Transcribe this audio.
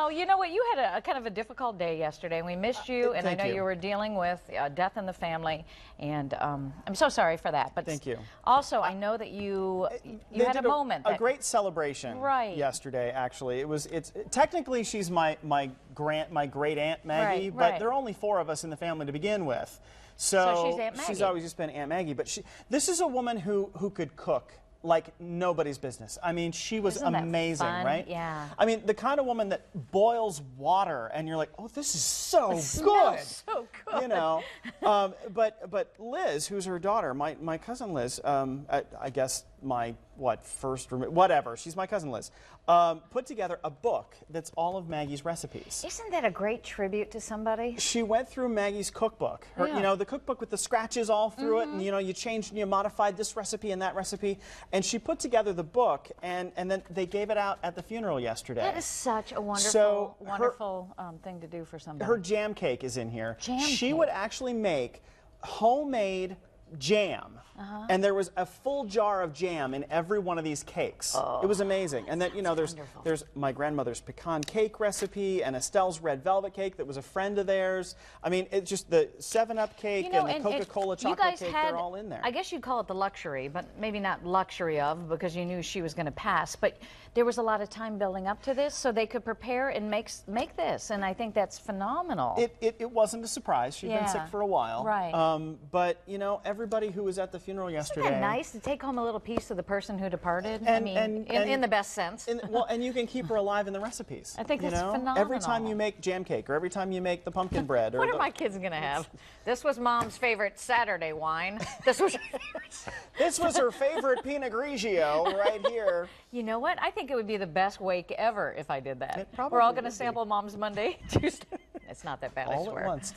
Well, you know what? You had a kind of a difficult day yesterday, and we missed you. And I know you were dealing with death in the family, and I'm so sorry for that. But thank you. Also, I know that you had a moment. A great celebration yesterday. Actually, it's technically she's my great aunt Maggie, but there are only 4 of us in the family to begin with. So she's Aunt Maggie. She's always just been Aunt Maggie. But this is a woman who could cook like nobody's business. I mean, she was amazing, right? Yeah. I mean, the kind of woman that boils water, and you're like, oh, this is so good. So good. You know, but Liz, who's her daughter, my cousin Liz, I guess my whatever. She's my cousin Liz. Put together a book that's all of Maggie's recipes. Isn't that a great tribute to somebody? She went through Maggie's cookbook. You know, the cookbook with the scratches all through it, and you know, you changed and you modified this recipe and that recipe, and she put together the book, and then they gave it out at the funeral yesterday. That is such a wonderful, wonderful thing to do for somebody. Her jam cake is in here. She cake. would actually make homemade jam, and there was a full jar of jam in every one of these cakes. It was amazing. And then, you know, there's my grandmother's pecan cake recipe and Estelle's red velvet cake that was a friend of theirs. I mean, it's just the 7-Up cake and the Coca-Cola chocolate cake, they're all in there. I guess you'd call it the luxury, but maybe not luxury of, because you knew she was going to pass. But there was a lot of time building up to this, so they could prepare and make this, and I think that's phenomenal. It wasn't a surprise. She'd been sick for a while. Right. But, you know, everybody who was at the funeral yesterday. Isn't that nice to take home a little piece of the person who departed? I mean, in the best sense. Well, and you can keep her alive in the recipes. I think that's phenomenal. Every time you make jam cake, or every time you make the pumpkin bread. What are my kids going to have? This was Mom's favorite Saturday wine. This was her favorite Pinot Grigio right here. You know what? I think it would be the best wake ever if I did that. It probably We're all going to would sample Mom's Monday, Tuesday. It's not that bad, I swear. All at once.